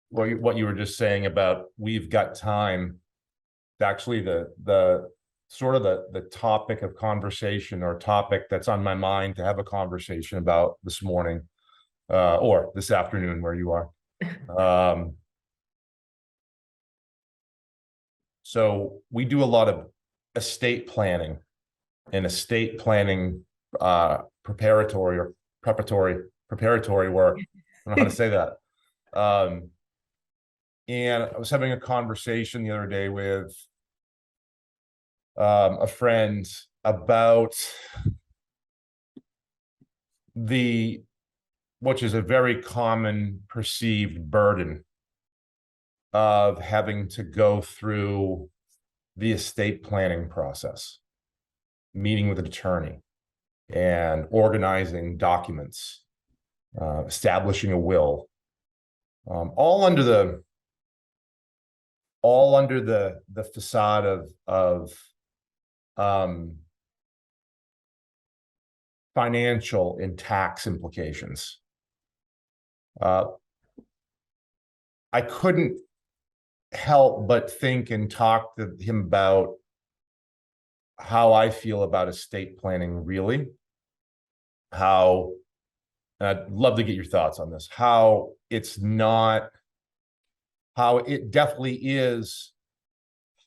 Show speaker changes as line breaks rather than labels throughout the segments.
what you were just saying about we've got time. Actually, the sort of the topic of conversation or topic that's on my mind to have a conversation about this morning, or this afternoon where you are. So we do a lot of estate planning and estate planning preparatory work. I don't know how to say that. And I was having a conversation the other day with a friend about which is a very common perceived burden of having to go through the estate planning process, meeting with an attorney and organizing documents, establishing a will, all under the facade of financial and tax implications. I couldn't help but think and talk to him about how I feel about estate planning, really. And I'd love to get your thoughts on this, how it definitely is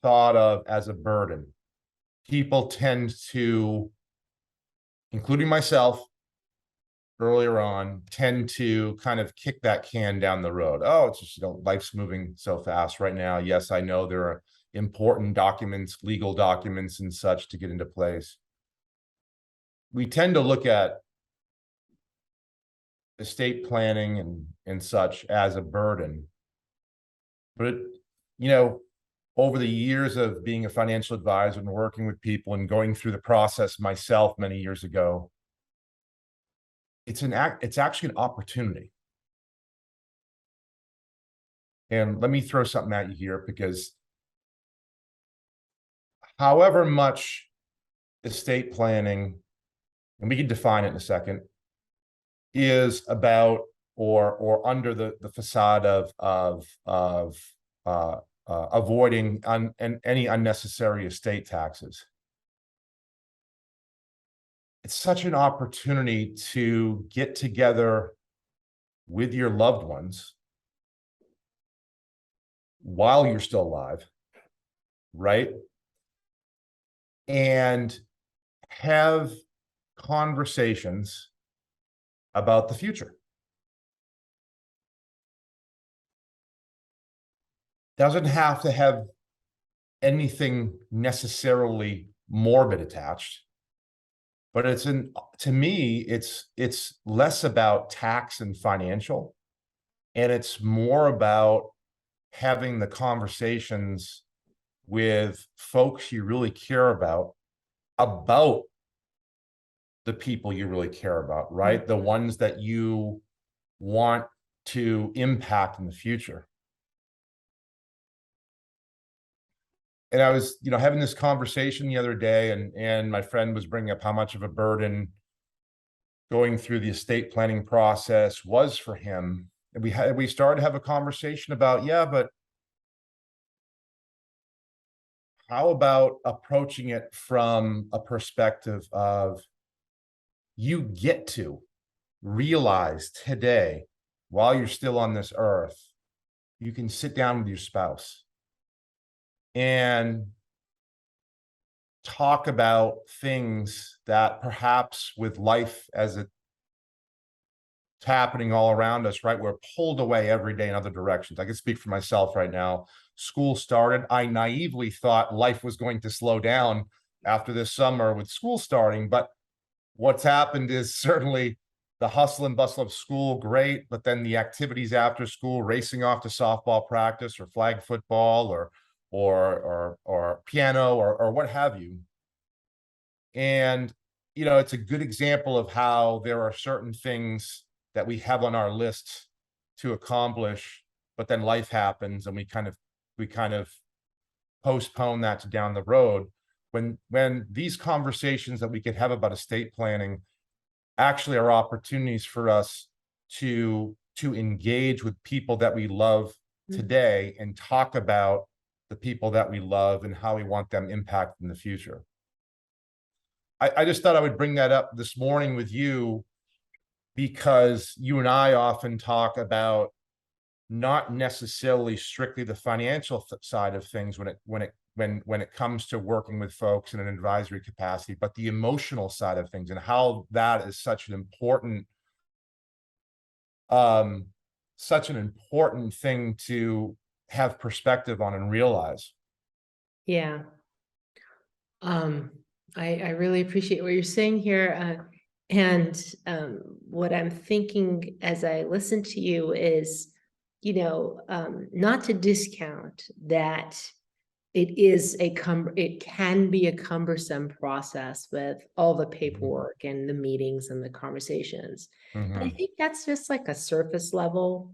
thought of as a burden. People tend to, including myself earlier on, tend to kind of kick that can down the road. Oh, it's just, life's moving so fast right now. Yes, I know there are important documents, legal documents and such to get into place. We tend to look at estate planning and such as a burden. But, over the years of being a financial advisor and working with people and going through the process myself many years ago, it's actually an opportunity. And let me throw something at you here, because however much estate planning, and we can define it in a second, is about or under the facade of avoiding any unnecessary estate taxes, it's such an opportunity to get together with your loved ones while you're still alive, right? And have conversations about the future. Doesn't have to have anything necessarily morbid attached, but to me, it's less about tax and financial, and it's more about having the conversations with folks you really care about the people you really care about, right? The ones that you want to impact in the future. And I was, having this conversation the other day, and my friend was bringing up how much of a burden going through the estate planning process was for him. And we started to have a conversation about, but how about approaching it from a perspective of, you get to realize today, while you're still on this earth, you can sit down with your spouse and talk about things that perhaps with life as it's happening all around us, right? We're pulled away every day in other directions. I can speak for myself right now. School started. I naively thought life was going to slow down after this summer with school starting, but what's happened is certainly the hustle and bustle of school, great, but then the activities after school, racing off to softball practice or flag football or piano or what have you. And, it's a good example of how there are certain things that we have on our list to accomplish, but then life happens and we kind of postpone that to down the road. When these conversations that we could have about estate planning actually are opportunities for us to engage with people that we love today and talk about the people that we love and how we want them impacted in the future. I just thought I would bring that up this morning with you, because you and I often talk about not necessarily strictly the financial side of things when it comes to working with folks in an advisory capacity, but the emotional side of things and how that is such an important thing to have perspective on and realize.
Yeah. I really appreciate what you're saying here. And what I'm thinking as I listen to you is, not to discount that it can be a cumbersome process with all the paperwork and the meetings and the conversations. But I think that's just like a surface level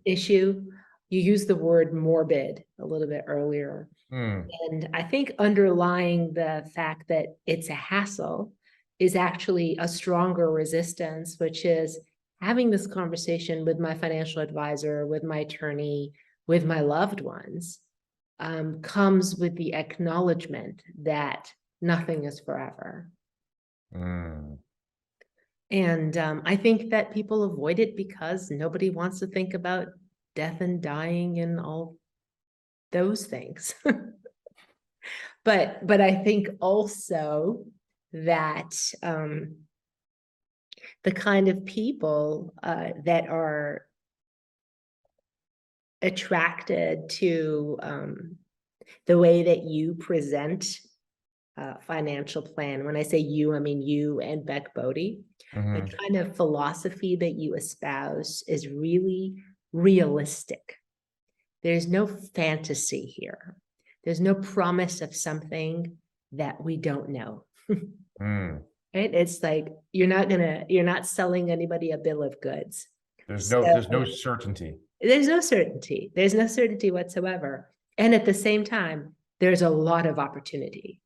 issue. You used the word morbid a little bit earlier. And I think underlying the fact that it's a hassle is actually a stronger resistance, which is having this conversation with my financial advisor, with my attorney, with my loved ones, comes with the acknowledgement that nothing is forever. And I think that people avoid it because nobody wants to think about death and dying and all those things. But I think also that the kind of people that are attracted to the way that you present a financial plan. When I say you, I mean you and Beck Bode. The kind of philosophy that you espouse is really realistic. There's no fantasy here. There's no promise of something that we don't know. Right? It's like you're not selling anybody a bill of goods.
There's no certainty.
There's no certainty. There's no certainty whatsoever. And at the same time, there's a lot of opportunity.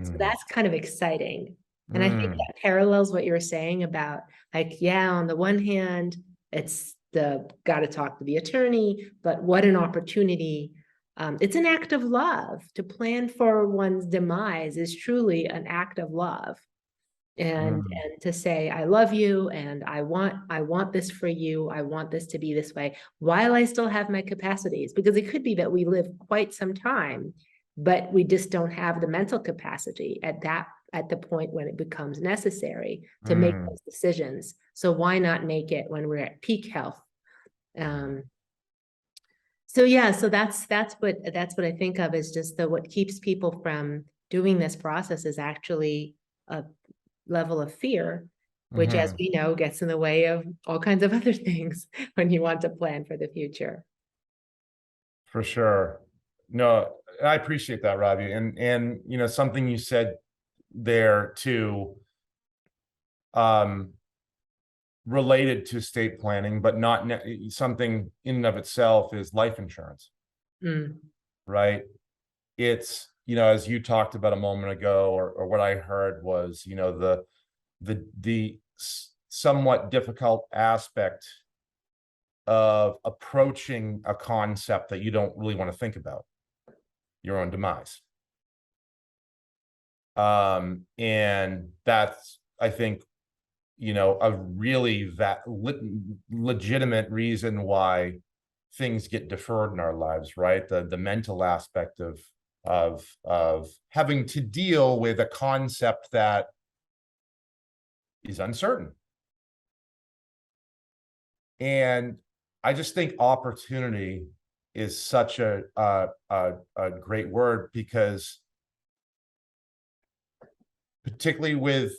So that's kind of exciting. And I think that parallels what you were saying about, like, yeah, on the one hand, it's got to talk to the attorney, but what an opportunity. It's an act of love. To plan for one's demise is truly an act of love. And to say, I love you and I want this for you. I want this to be this way while I still have my capacities, because it could be that we live quite some time, but we just don't have the mental capacity at the point when it becomes necessary to make those decisions. So why not make it when we're at peak health? So yeah, so that's what I think of as just what keeps people from doing this process is actually a level of fear, which, as we know, gets in the way of all kinds of other things when you want to plan for the future.
For sure. No, I appreciate that, Robbie. And something you said there too, related to estate planning, but not something in and of itself, is life insurance. Right? It's, as you talked about a moment ago, or what I heard was, the somewhat difficult aspect of approaching a concept that you don't really want to think about, your own demise. And that's, I think, a really legitimate reason why things get deferred in our lives, right? The mental aspect of having to deal with a concept that is uncertain. And I just think opportunity is such a great word, because particularly with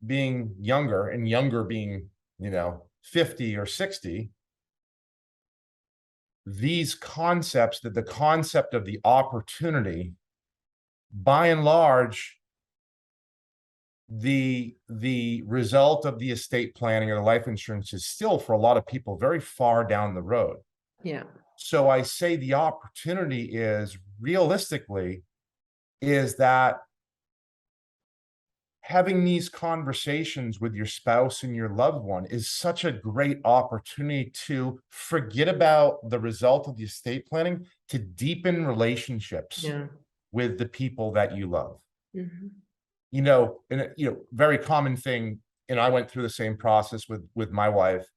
being younger, and younger being, 50 or 60, these concepts, that the concept of the opportunity, by and large, the result of the estate planning or the life insurance is still, for a lot of people, very far down the road.
Yeah.
So I say the opportunity is, realistically, is that having these conversations with your spouse and your loved one is such a great opportunity to forget about the result of the estate planning, to deepen relationships
Yeah.
with the people that you love.
Mhm.
Very common thing, and I went through the same process with my wife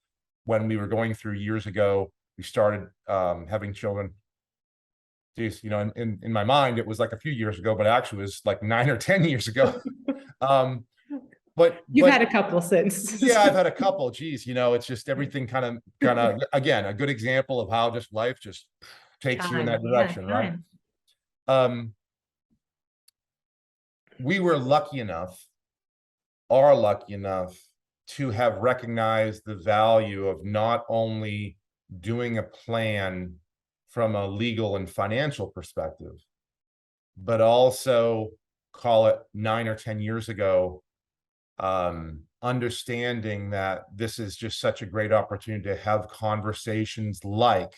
when we were going through years ago. We started having children. Geez, in my mind, it was like a few years ago, but actually it was like 9 or 10 years ago.
You've had
But
a couple since.
yeah, I've had a couple. Geez, it's just everything kind of again, a good example of how just life just takes you in that
Yeah,
direction, right?
time.
We were are lucky enough to have recognized the value of not only doing a plan from a legal and financial perspective, but also, call it 9 or 10 years ago, understanding that this is just such a great opportunity to have conversations like,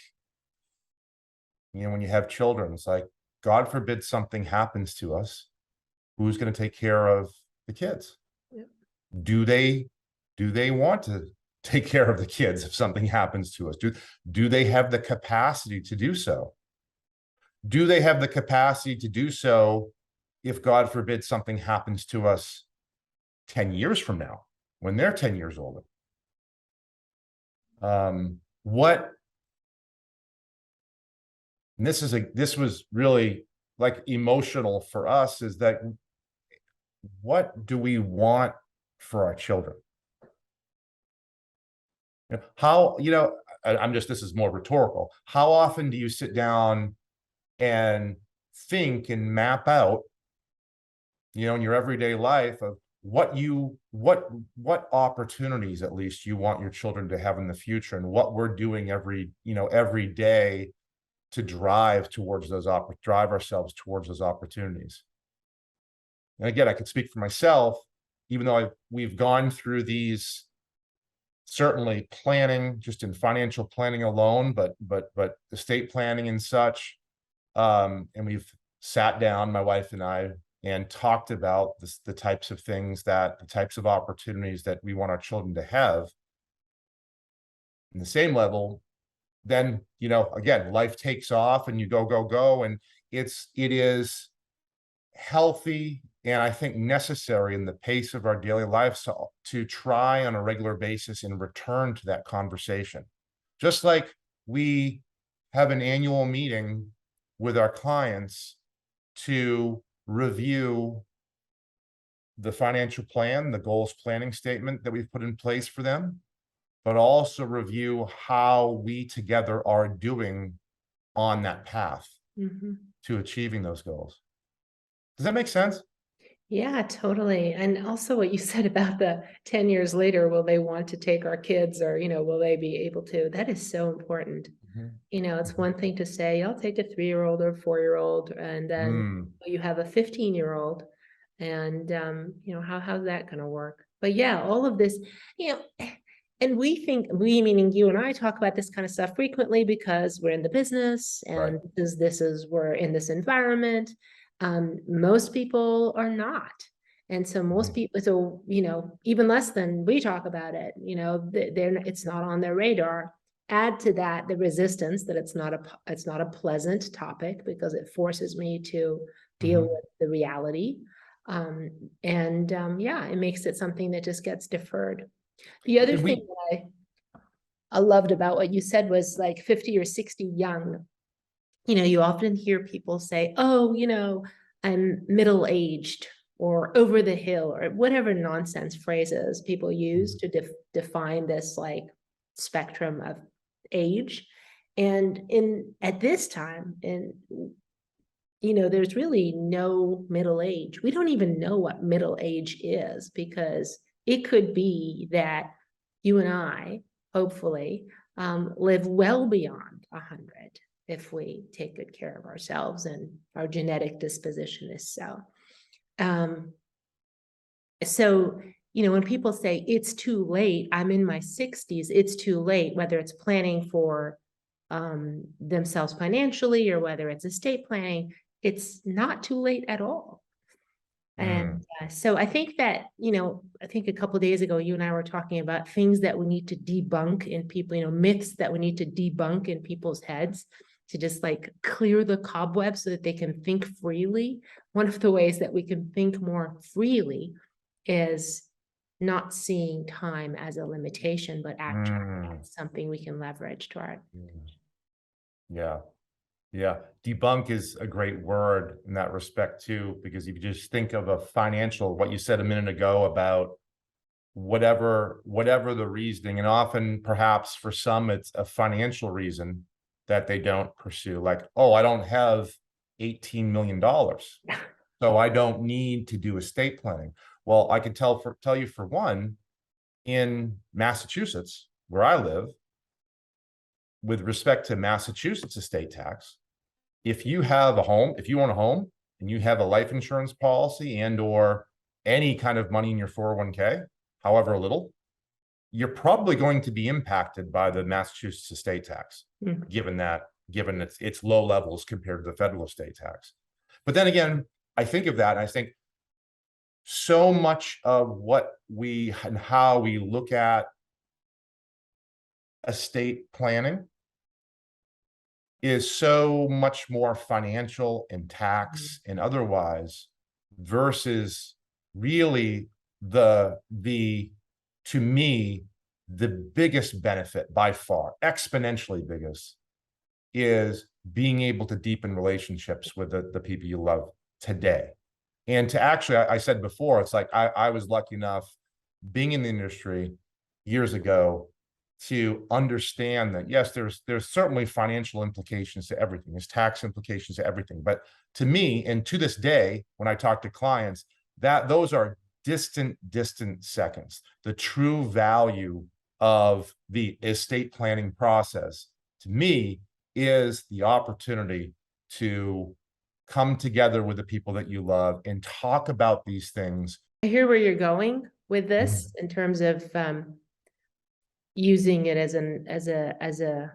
when you have children, it's like, God forbid something happens to us, who's going to take care of the kids?
Yep.
Do they want to take care of the kids if something happens to us? Do they have the capacity to do so? Do they have the capacity to do so if, God forbid, something happens to us 10 years from now, when they're 10 years older? This was really like emotional for us, is that what do we want for our children? This is more rhetorical. How often do you sit down and think and map out, in your everyday life, of what opportunities at least you want your children to have in the future, and what we're doing every day to drive ourselves towards those opportunities. And again, I could speak for myself, even though we've gone through these, certainly planning, just in financial planning alone, but estate planning and such. And we've sat down, my wife and I, and talked about the types of opportunities that we want our children to have. In the same level, then, again, life takes off and you go, and it is healthy, and I think necessary in the pace of our daily lives to try on a regular basis and return to that conversation. Just like we have an annual meeting with our clients to review the financial plan, the goals planning statement that we've put in place for them, but also review how we together are doing on that path to achieving those goals. Does that make sense?
Yeah, totally. And also what you said about the 10 years later, will they want to take our kids, or, will they be able to? That is so important. It's one thing to say, I'll take a 3-year-old or 4-year-old, and then you have a 15-year-old, and how's that going to work? But yeah, all of this, and we meaning you and I, talk about this kind of stuff frequently because we're in the business, and
right.
we're in this environment. Most people are not. And so most people, so, even less than we talk about it, it's not on their radar. Add to that the resistance that it's not a pleasant topic, because it forces me to deal with the reality. It makes it something that just gets deferred. The other thing that I loved about what you said was, like, 50 or 60 young. You often hear people say, oh, I'm middle-aged or over the hill, or whatever nonsense phrases people use to define this, like, spectrum of age. And at this time, there's really no middle age. We don't even know what middle age is, because it could be that you and I, hopefully, live well beyond 100 if we take good care of ourselves and our genetic disposition is so. When people say it's too late, I'm in my 60s, it's too late, whether it's planning for themselves financially or whether it's estate planning, it's not too late at all. And so I think that, I think a couple of days ago, you and I were talking about things that we need to debunk in people, myths that we need to debunk in people's heads to just like clear the cobwebs so that they can think freely. One of the ways that we can think more freely is not seeing time as a limitation, but actually something we can leverage to our advantage.
Yeah. Yeah. Debunk is a great word in that respect too, because if you just think of a financial, what you said a minute ago about whatever the reasoning, and often perhaps for some, it's a financial reason that they don't pursue, like, oh, I don't have $18 million, so I don't need to do estate planning. Well, I can tell you for one, in Massachusetts, where I live, with respect to Massachusetts estate tax, if you have a home, if you own a home and you have a life insurance policy and or any kind of money in your 401k, however little, you're probably going to be impacted by the Massachusetts estate tax, given its low levels compared to the federal estate tax. But then again, I think of that and I think so much of what and how we look at estate planning is so much more financial and tax and otherwise versus really to me, the biggest benefit by far, exponentially biggest, is being able to deepen relationships with the people you love today. And to actually, I said before, it's like I was lucky enough being in the industry years ago to understand that, yes, there's certainly financial implications to everything. There's tax implications to everything. But to me, and to this day, when I talk to clients, that those are distant seconds. The true value of the estate planning process, to me, is the opportunity to come together with the people that you love and talk about these things.
I hear where you're going with this in terms of using it as a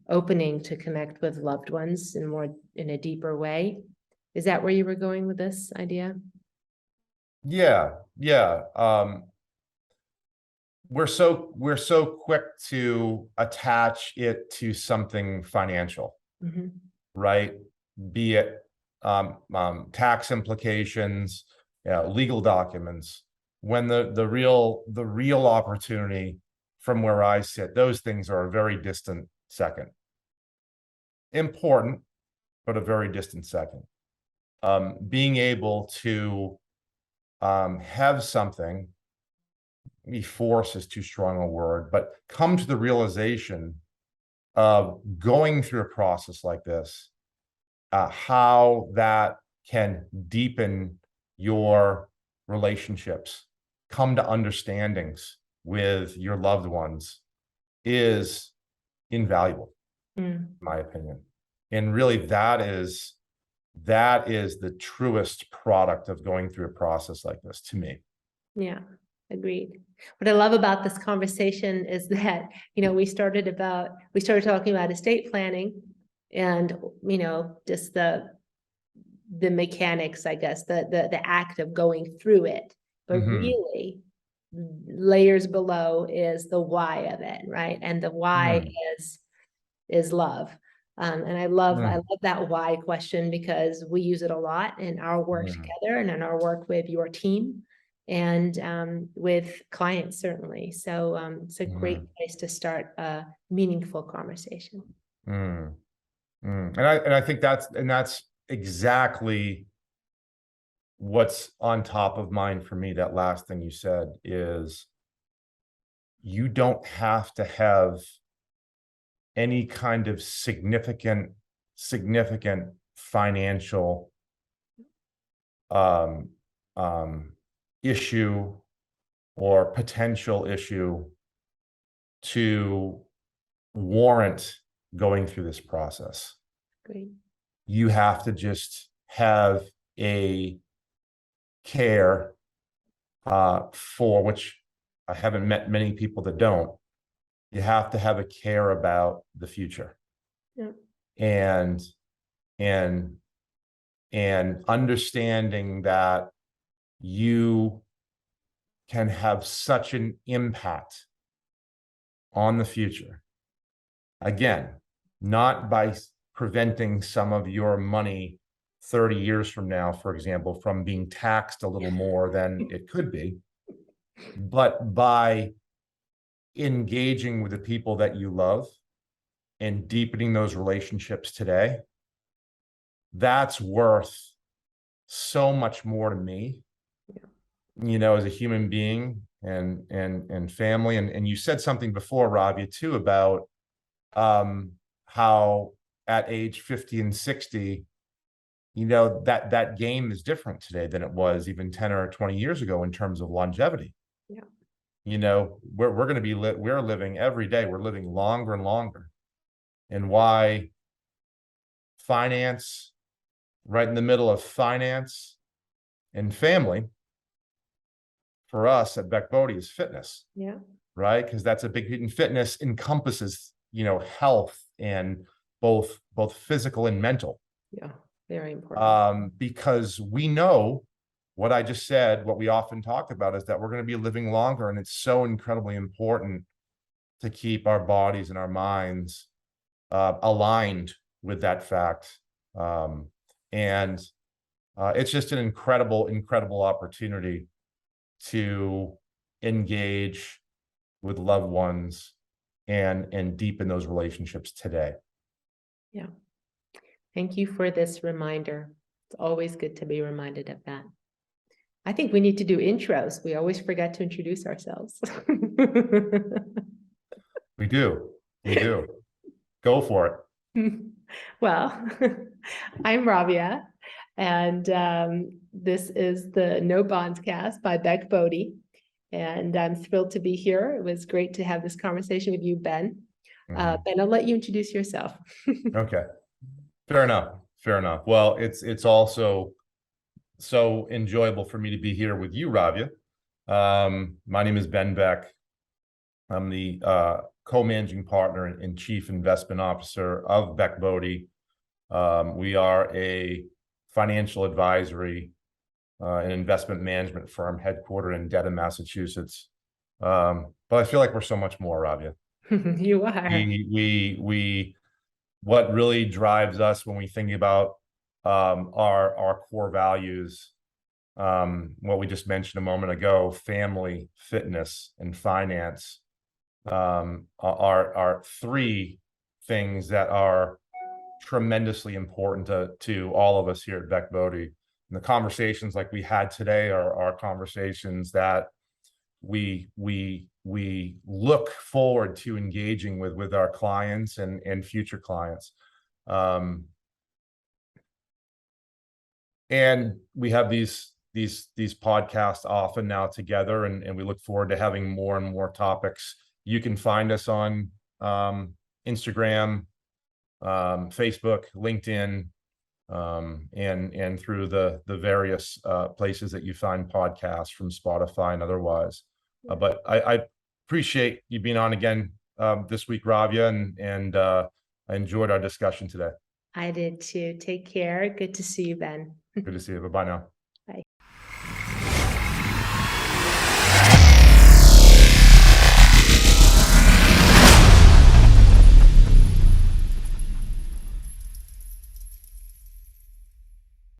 opening to connect with loved ones in a deeper way. Is that where you were going with this idea?
Yeah. We're so quick to attach it to something financial, right? Be it tax implications, legal documents, when the real opportunity from where I sit, those things are a very distant second. Important, but a very distant second. Being able to have something, maybe force is too strong a word, but come to the realization of going through a process like this, how that can deepen your relationships, come to understandings with your loved ones, is invaluable, in my opinion. And really that is the truest product of going through a process like this, to me.
Yeah, agreed. What I love about this conversation is that, we started talking about estate planning and, just the mechanics, I guess, the act of going through it, but really layers below is the why of it, right? And the why is love. And I love that why question because we use it a lot in our work together and in our work with your team and with clients, certainly. So it's a great place to start a meaningful conversation.
And I think that's exactly what's on top of mind for me. That last thing you said is you don't have to have any kind of significant financial issue or potential issue to warrant going through this process.
Great.
You have to just have a care for, which I haven't met many people that don't. You have to have a care about the future. And understanding that you can have such an impact on the future. Again, not by preventing some of your money 30 years from now, for example, from being taxed a little more than it could be, but by engaging with the people that you love and deepening those relationships today. That's worth so much more to me, you know, as a human being and family. And you said something before, Rabia, too, about how at age 50 and 60, you know, that game is different today than it was even 10 or 20 years ago in terms of longevity.
Yeah.
You know, we're going to be we're living every day. We're living longer and longer. And why finance, right in the middle of finance and family, for us at Beck Bode is fitness.
Yeah.
Right? Because that's a big hidden. Fitness encompasses, you know, health and both physical and mental.
Yeah. Very important.
Because we know what I just said, what we often talk about is that we're going to be living longer, and it's so incredibly important to keep our bodies and our minds aligned with that fact. And it's just an incredible opportunity to engage with loved ones and deepen those relationships today.
Yeah. Thank you for this reminder. It's always good to be reminded of that. I think we need to do intros. We always forget to introduce ourselves.
We do. Go for it.
Well, I'm Rabia, and this is the NoBondsCast by Beck Bode. And I'm thrilled to be here. It was great to have this conversation with you, Ben. Ben, I'll let you introduce yourself.
Okay. Fair enough. Well, it's also so enjoyable for me to be here with you, Rabia. My name is Ben Beck. I'm the co-managing partner and chief investment officer of Beck Bode. We are a financial advisory and investment management firm headquartered in Dedham, Massachusetts. But I feel like we're so much more, Rabia.
You are.
We what really drives us when we think about our core values, what we just mentioned a moment ago, family, fitness, and finance, are three things that are tremendously important to all of us here at Beck Bode. And the conversations like we had today are conversations that we look forward to engaging with our clients and future clients. And we have these podcasts often now together, and we look forward to having more and more topics. You can find us on Instagram, Facebook, LinkedIn, and through the various places that you find podcasts from Spotify and otherwise. But I appreciate you being on again this week, Rabia, and I enjoyed our discussion today.
I did too. Take care. Good to see you, Ben.
Good to see you. Bye-bye now.